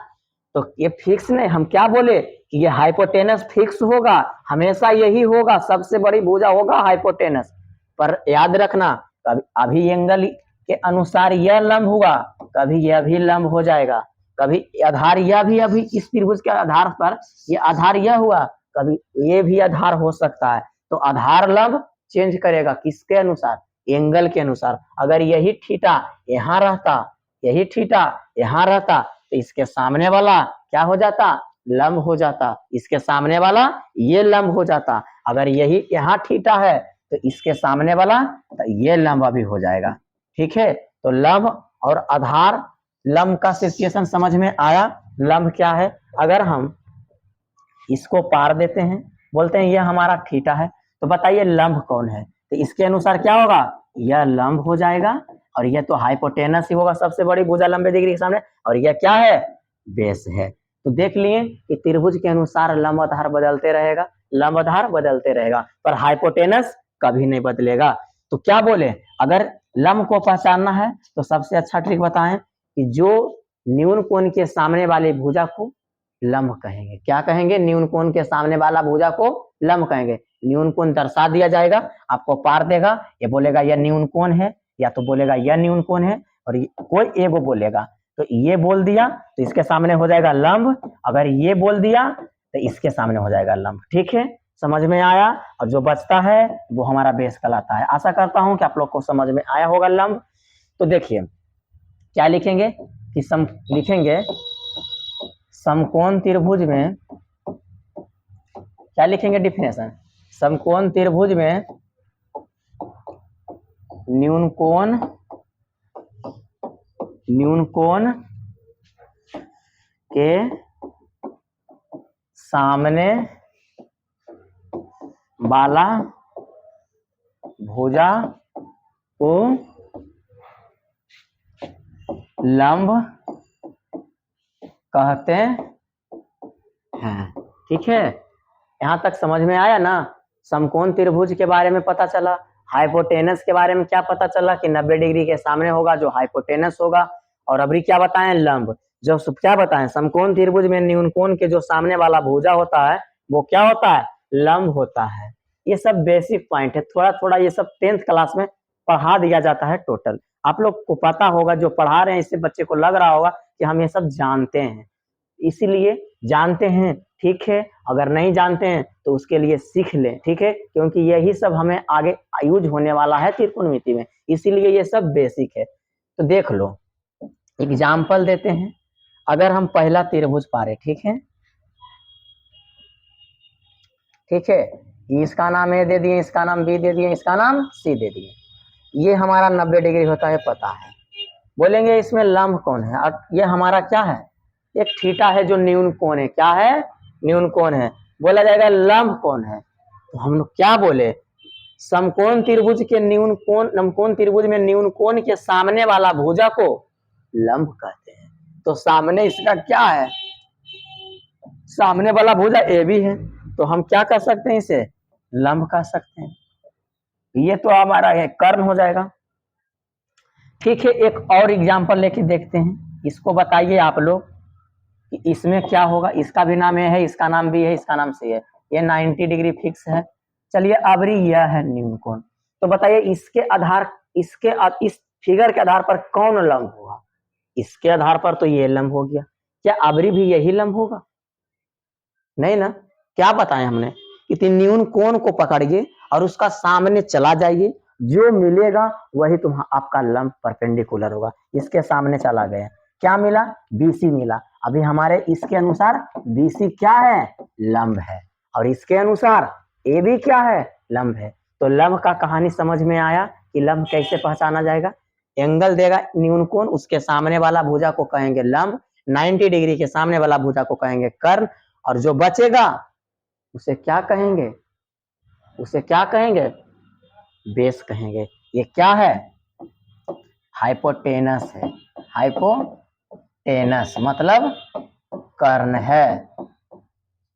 A: तो ये फिक्स नहीं, हम क्या बोले कि ये हाइपोटेनस फिक्स होगा, हमेशा यही होगा, सबसे बड़ी भुजा होगा हाइपोटेनस। पर याद रखना, अभी एंगल के अनुसार यह लंब हुआ, कभी यह भी लंब हो जाएगा, कभी आधार यह भी, अभी इस त्रिभुज के आधार पर ये आधार यह हुआ, कभी ये भी आधार हो सकता है। तो आधार लंब चेंज करेगा किसके अनुसार, एंगल के अनुसार। अगर यही थीटा यहाँ रहता, यही थीटा यहाँ रहता, तो इसके सामने वाला क्या हो जाता, लंब हो जाता, इसके सामने वाला ये लंब हो जाता। अगर यही यहाँ थीटा है तो इसके सामने वाला तो ये लंब अभी हो जाएगा, ठीक है। तो लंब और आधार, लंब का सिचुएशन समझ में आया। लंब क्या है, अगर हम इसको पार देते हैं, बोलते हैं ये हमारा थीटा है, तो बताइए लंब कौन है, तो इसके अनुसार क्या होगा, यह लंब हो जाएगा और यह तो हाइपोटेनस ही होगा सबसे बड़ी भुजा लंबे डिग्री के सामने, और यह क्या है, बेस है। तो देख लिए कि त्रिभुज के अनुसार लंब आधार बदलते रहेगा, लंब आधार बदलते रहेगा, पर हाइपोटेनस कभी नहीं बदलेगा। तो क्या बोले, अगर लंब को पहचानना है तो सबसे अच्छा ट्रिक बताएं कि जो न्यून कोण के सामने वाली भुजा को लंब कहेंगे। क्या कहेंगे, न्यून कोण के सामने वाला भुजा को लंब कहेंगे। न्यून कोण दर्शा दिया जाएगा, आपको पार देगा, ये बोलेगा यह न्यून कोण है, या तो बोलेगा यह न्यून कोण है, और कोई एगो बोलेगा, तो ये बोल दिया तो इसके सामने हो जाएगा लंब, अगर ये बोल दिया तो इसके सामने हो जाएगा लंब। ठीक है, समझ में आया, और जो बचता है वो हमारा बेस कहलाता है। आशा करता हूं कि आप लोग को समझ में आया होगा लंब। तो देखिए क्या लिखेंगे कि लिखेंगे समकोण त्रिभुज में, क्या लिखेंगे डिफिनेशन, समकोण त्रिभुज में न्यून कोण के सामने वाला भुजा को लंब कहते हैं। ठीक है, यहां तक समझ में आया ना। समकोण त्रिभुज के बारे में पता चला, हाइपोटेनस के बारे में क्या पता चला कि 90 डिग्री के सामने होगा जो हाइपोटेनस होगा, और अभी क्या बताएं, लंब। जो क्या बताएं, समकोण त्रिभुज में न्यून कोण के जो सामने वाला भुजा होता है वो क्या होता है, लंब होता है। ये सब बेसिक पॉइंट है, थोड़ा थोड़ा ये सब 10th क्लास में पढ़ा दिया जाता है टोटल। आप लोग को पता होगा, जो पढ़ा रहे हैं इससे बच्चे को लग रहा होगा कि हम ये सब जानते हैं, इसीलिए जानते हैं। ठीक है, अगर नहीं जानते हैं तो उसके लिए सीख लें। ठीक है, क्योंकि यही सब हमें आगे यूज होने वाला है त्रिकोणमिति में, इसीलिए ये सब बेसिक है। तो देख लो, एग्जाम्पल देते हैं। अगर हम पहला त्रिभुज पा रहे, ठीक है, ठीक है, इसका नाम ए दे दिए, इसका नाम बी दे दिए, इसका नाम सी दे दिए, ये हमारा 90 डिग्री होता है, पता है। बोलेंगे इसमें लंब कौन है, और ये हमारा क्या है, एक थीटा है जो न्यून कोण है। क्या है, न्यून कोण है। बोला जाएगा लंब कौन है, तो हम लोग क्या बोले, समकोण त्रिभुज के न्यून कोण, समकोण त्रिभुज में न्यून कोण के सामने वाला भुजा को लंब कहते हैं। तो सामने इसका क्या है, सामने वाला भुजा ए बी है, तो हम क्या कर सकते हैं, इसे लंब कह सकते हैं। ये तो हमारा है कर्ण हो जाएगा। ठीक है, एक और एग्जांपल लेके देखते हैं, इसको बताइए आप लोग कि इसमें क्या होगा। इसका भी नाम ए है, इसका नाम बी है, इसका नाम सी है, ये 90 डिग्री फिक्स है। चलिए अबरी यह है न्यून कोण, तो बताइए इसके आधार, इस फिगर के आधार पर कौन लंब होगा। इसके आधार पर तो ये लंब हो गया, क्या अबरी भी यही लंब होगा, नहीं ना। क्या बताएं हमने कि न्यून कोण को पकड़िए और उसका सामने चला जाइए, जो मिलेगा वही आपका लंब परपेंडिकुलर होगा। इसके सामने चला गया, क्या मिला, बीसी मिला। अभी हमारे इसके अनुसार बीसी क्या है, लंब है, और इसके अनुसार ए भी क्या है, लंब है। तो लंब का कहानी समझ में आया कि लंब कैसे पहचाना जाएगा। एंगल देगा न्यून कोण, उसके सामने वाला भुजा को कहेंगे लंब, 90 डिग्री के सामने वाला भुजा को कहेंगे कर्ण, और जो बचेगा उसे क्या कहेंगे, उसे क्या कहेंगे, बेस कहेंगे। ये क्या है, हाइपोटेनस है, हाइपोटेनस मतलब कर्ण है,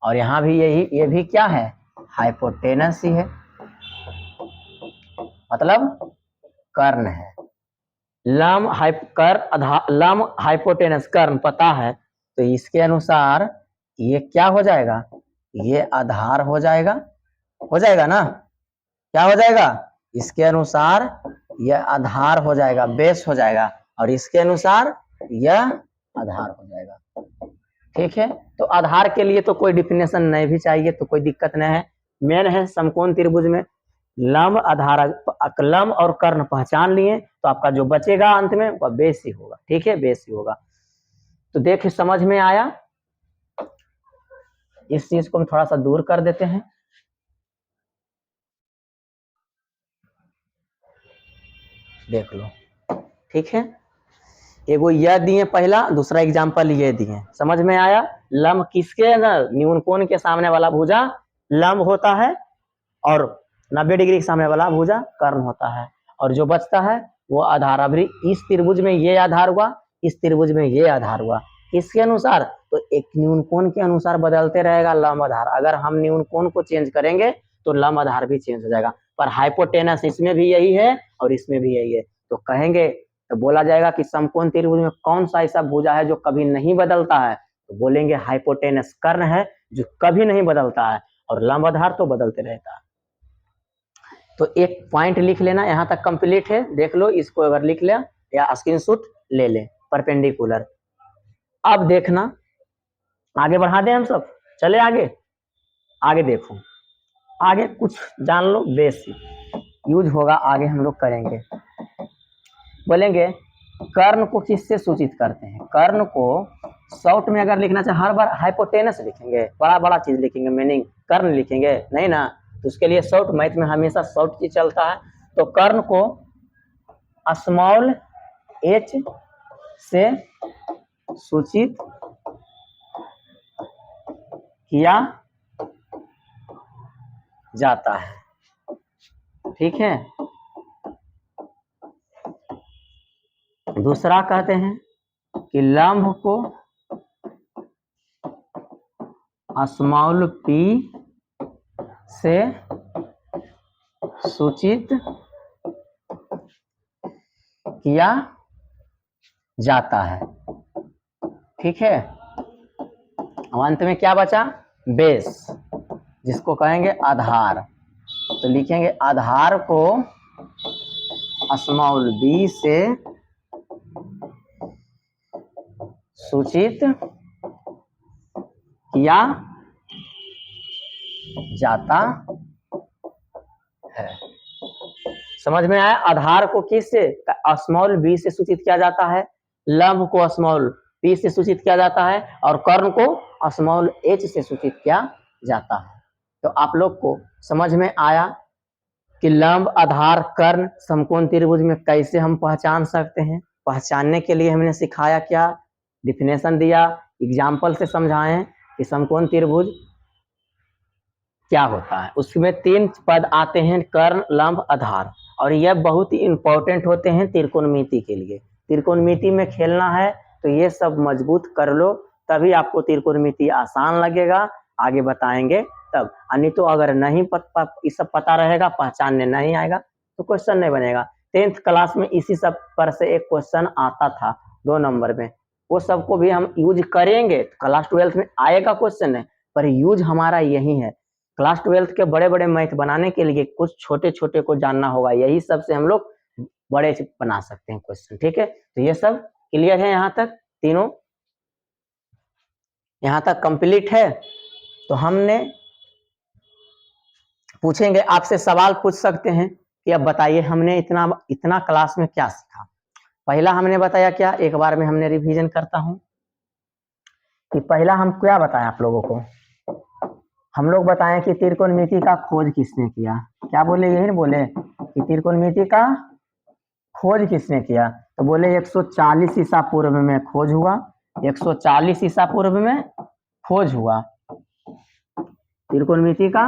A: और यहां भी यही, ये भी क्या है, हाइपोटेनस ही है, मतलब कर्ण है। लंब लंब हाइपोटेनस कर्ण पता है, तो इसके अनुसार ये क्या हो जाएगा, ये आधार हो जाएगा, हो जाएगा ना, क्या हो जाएगा, इसके अनुसार यह आधार हो जाएगा, बेस हो जाएगा, और इसके अनुसार यह आधार हो जाएगा। ठीक है, तो आधार के लिए तो कोई डिफिनेशन नहीं भी चाहिए, तो कोई दिक्कत नहीं है। मेन है समकोण त्रिभुज में लंब आधार, लंब और कर्ण पहचान लिए तो आपका जो बचेगा अंत में वह बेस ही होगा। ठीक है, बेस ही होगा। तो देखिए समझ में आया, इस चीज को हम थोड़ा सा दूर कर देते हैं। देख लो, ठीक है, एगो यह दिए पहला, दूसरा एग्जाम्पल ये दिए, समझ में आया। लंब किसके अंदर, न्यून कोण के सामने वाला भुजा लंब होता है और 90 डिग्री के सामने वाला भुजा कर्ण होता है, और जो बचता है वो आधार। अभी इस त्रिभुज में ये आधार हुआ, इस त्रिभुज में ये आधार हुआ, किसके अनुसार, तो एक न्यून कोण के अनुसार बदलते रहेगा लंब आधार। अगर हम न्यून कोण को चेंज करेंगे तो लंब आधार भी चेंज हो जाएगा। पर हाइपोटेनस इसमें भी यही है और इसमें भी यही है, तो कहेंगे तो बोला जाएगा कि समकोण त्रिभुज में कौन सा ऐसा भुजा है जो कभी नहीं बदलता है, तो बोलेंगे हाइपोटेनस कर्ण है जो कभी नहीं बदलता है, और लंब आधार तो बदलते रहता है। तो एक पॉइंट लिख लेना, यहाँ तक कंप्लीट है, देख लो इसको, अगर लिख लिया या स्क्रीनशॉट ले ले, परपेंडिकुलर। अब देखना, आगे बढ़ा दें हम सब, चले आगे। आगे देखो, आगे कुछ जान लो, बेसिक यूज होगा, आगे हम लोग करेंगे। बोलेंगे कर्ण को किससे सूचित करते हैं, कर्ण को शॉर्ट में अगर लिखना चाहे हर बार हाइपोटेनस लिखेंगे, बड़ा बड़ा चीज लिखेंगे, मीनिंग कर्ण लिखेंगे नहीं ना, तो उसके लिए शॉर्ट, मैथ में हमेशा शॉर्ट की चलता है। तो कर्ण को स्मॉल h से सूचित किया जाता है, ठीक है। दूसरा कहते हैं कि लंब को स्मॉल p से सूचित किया जाता है, ठीक है। अंत में क्या बचा, बेस, जिसको कहेंगे आधार। तो लिखेंगे आधार को स्मॉल b से सूचित किया जाता है। समझ में आया, आधार को किस से, स्मॉल b से सूचित किया जाता है, लंब को स्मॉल p से सूचित किया जाता है, और कर्ण को स्मॉल h से सूचित किया जाता है। तो आप लोग को समझ में आया कि लंब आधार कर्ण समकोण त्रिभुज में कैसे हम पहचान सकते हैं। पहचानने के लिए हमने सिखाया क्या, डिफिनेशन दिया, एग्जाम्पल से समझाएं कि समकोण त्रिभुज क्या होता है। उसमें 3 पद आते हैं, कर्ण लंब आधार, और यह बहुत ही इंपॉर्टेंट होते हैं त्रिकोणमिति के लिए। त्रिकोणमिति में खेलना है तो ये सब मजबूत कर लो, तभी आपको त्रिकोणमिति आसान लगेगा, आगे बताएंगे तब। नहीं तो अगर नहीं इस सब पता रहेगा, पहचानने नहीं आएगा तो क्वेश्चन नहीं बनेगा। 10th क्लास में इसी सब पर से एक क्वेश्चन आता था 2 नंबर में, वो सबको भी हम यूज करेंगे। क्लास 12th में आएगा क्वेश्चन है, पर यूज हमारा यही है। क्लास 12th के बड़े बड़े मैथ बनाने के लिए कुछ छोटे छोटे को जानना होगा, यही सब से हम लोग बड़े बना सकते हैं क्वेश्चन, ठीक है। तो ये सब क्लियर है, यहाँ तक तीनों यहाँ तक कंप्लीट है। तो हमने पूछेंगे, आपसे सवाल पूछ सकते हैं कि अब बताइए हमने इतना क्लास में क्या सीखा। पहला हमने बताया क्या, एक बार में हमने रिवीजन करता हूं कि पहला हम क्या बताएं आप लोगों को। हम लोग बताएं कि त्रिकोणमिति का खोज किसने किया, क्या बोले, यही ना बोले कि त्रिकोणमिति का खोज किसने किया, तो बोले 140 ईसा पूर्व में खोज हुआ, 140 ईसा पूर्व में खोज हुआ त्रिकोणमिति का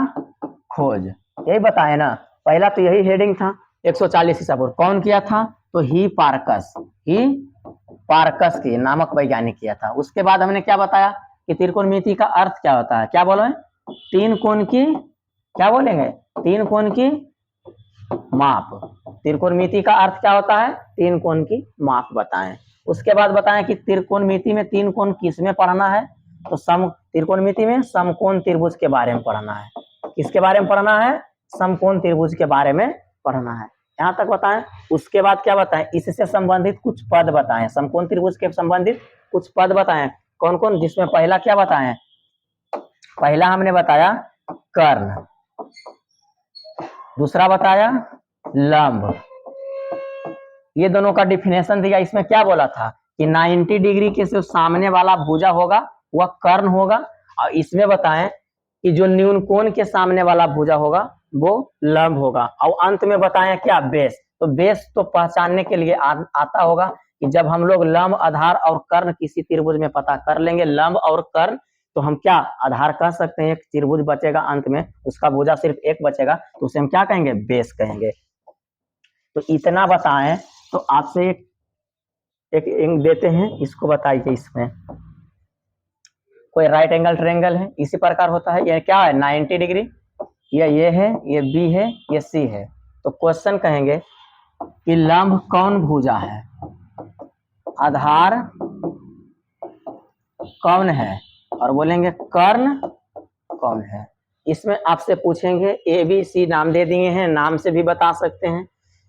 A: खोज, यही बताए ना। पहला तो यही हेडिंग था, 140 ईसा पूर्व। कौन किया था, तो हिपार्कस के नामक वैज्ञानिक किया था। उसके बाद हमने क्या बताया कि त्रिकोणमिति का अर्थ क्या होता है, क्या बोले, 3 कोण की, क्या बोलेंगे, 3 कोण की माप। त्रिकोणमिति का अर्थ क्या होता है, 3 कोण की माप बताएं। उसके बाद बताएं कि त्रिकोणमिति में 3 कोण किस में पढ़ना है, तो त्रिकोणमिति में समकोण त्रिभुज के बारे में पढ़ना है। किसके बारे में पढ़ना है, समकोण त्रिभुज के बारे में पढ़ना है, यहाँ तक बताएं। उसके बाद क्या बताएं, इससे संबंधित कुछ पद बताएं, समकोण त्रिभुज के संबंधित कुछ पद बताएं, कौन कौन, जिसमें पहला क्या बताएं, पहला हमने बताया कर्ण, दूसरा बताया लंब, ये दोनों का डिफिनेशन दिया। इसमें क्या बोला था कि 90 डिग्री के से सामने वाला भुजा होगा वह कर्ण होगा, और इसमें बताएं कि जो न्यून कोण के सामने वाला भुजा होगा वो लंब होगा, और अंत में बताएं क्या, बेस। तो बेस तो पहचानने के लिए आता होगा कि जब हम लोग लंब, आधार और कर्ण किसी त्रिभुज में पता कर लेंगे, लंब और कर्ण, तो हम क्या आधार कह सकते हैं, एक त्रिभुज बचेगा अंत में, उसका भुजा सिर्फ एक बचेगा, तो उसे हम क्या कहेंगे, बेस कहेंगे। तो इतना बताएं तो आपसे एक अंक देते हैं, इसको बताइए। इसमें कोई राइट एंगल ट्रायंगल है, इसी प्रकार होता है, ये क्या है 90 डिग्री, ये है, ये बी है, ये सी है। तो क्वेश्चन कहेंगे कि लंब कौन भुजा है, आधार कौन है, और बोलेंगे कर्ण कौन है। इसमें आपसे पूछेंगे, ए बी सी नाम दे दिए हैं, नाम से भी बता सकते हैं।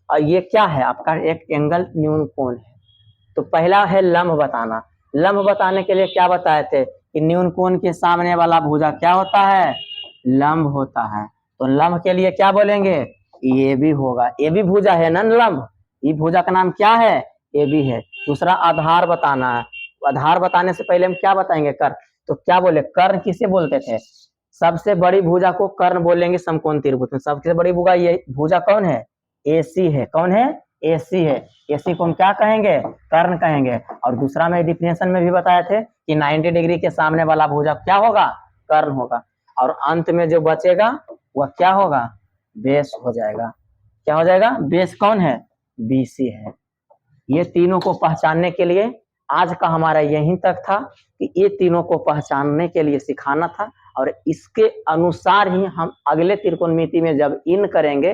A: और ये क्या है, आपका एक एंगल न्यून कोण है। तो पहला है लंब बताना। लंब बताने के लिए क्या बताए थे कि न्यून कोण के सामने वाला भुजा क्या होता है, लंब होता है। तो लंब के लिए क्या बोलेंगे, ये भी होगा, ये भी भुजा है ना लंब, ये भुजा का नाम क्या है, ये भी है। दूसरा आधार बताना है। आधार बताने से पहले हम क्या बताएंगे, कर्ण। तो क्या बोले, कर्ण किसे बोलते थे, सबसे बड़ी भुजा को कर्ण बोलेंगे समकोण त्रिभुज में। सबसे बड़ी भुजा ये भुजा कौन है, एसी है। कौन है, एसी है। एसी को हम क्या कहेंगे, कर्ण कहेंगे। और दूसरा में डिफिनेशन में भी बताए थे कि 90 डिग्री के सामने वाला भुजा क्या होगा, कर्ण होगा। और अंत में जो बचेगा वह क्या होगा, बेस हो जाएगा। क्या हो जाएगा, बेस कौन है, बीसी है। ये तीनों को पहचानने के लिए आज का हमारा यहीं तक था कि ये तीनों को पहचानने के लिए सिखाना था, और इसके अनुसार ही हम अगले त्रिकोणमिति में जब इन करेंगे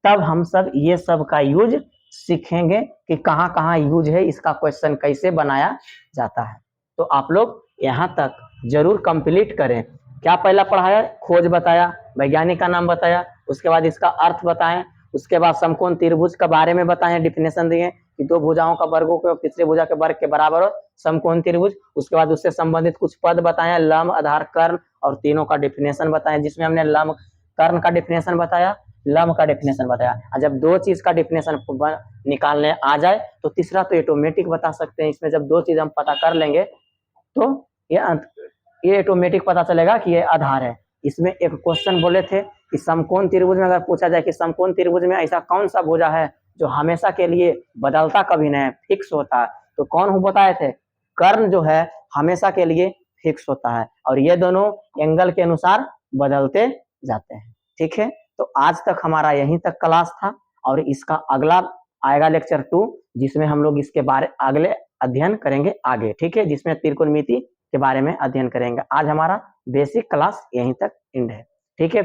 A: तब हम सब ये सब का यूज सीखेंगे कि कहाँ कहाँ यूज है, इसका क्वेश्चन कैसे बनाया जाता है। तो आप लोग यहाँ तक जरूर कंप्लीट करें। क्या पहला पढ़ाया, खोज बताया, वैज्ञानिक का नाम बताया, उसके बाद इसका अर्थ बताएं, उसके बाद समकोण त्रिभुज के बारे में बताएं, डिफिनेशन दिए कि दो भुजाओं का वर्गों के तीसरे भुजा के वर्ग के बराबर हो समकोण त्रिभुज। उसके बाद उससे संबंधित कुछ पद बताएं, लंब, आधार, कर्ण, और तीनों का डिफिनेशन बताएं, जिसमें हमने लंब कर्ण का डिफिनेशन बताया, लंब का डिफिनेशन बताया। और जब दो चीज का डिफिनेशन निकालने आ जाए तो तीसरा तो ऑटोमेटिक बता सकते हैं। इसमें जब दो चीज हम पता कर लेंगे तो ये ऑटोमेटिक पता चलेगा कि ये आधार है। इसमें एक क्वेश्चन बोले थे कि समकोण त्रिभुज में अगर पूछा जाए कि समकोण त्रिभुज में ऐसा कौन सा भुजा है जो हमेशा के लिए बदलता कभी नहीं, फिक्स होता है, तो कौन हो बताए थे, कर्ण जो है हमेशा के लिए फिक्स होता है, और ये दोनों एंगल के अनुसार बदलते जाते हैं। ठीक है, तो आज तक हमारा यहीं तक क्लास था, और इसका अगला आएगा लेक्चर 2, जिसमें हम लोग इसके बारे अगले अध्ययन करेंगे आगे। ठीक है, जिसमें त्रिकोणमिति के बारे में अध्ययन करेंगे। आज हमारा बेसिक क्लास यहीं तक एंड है। ठीक है।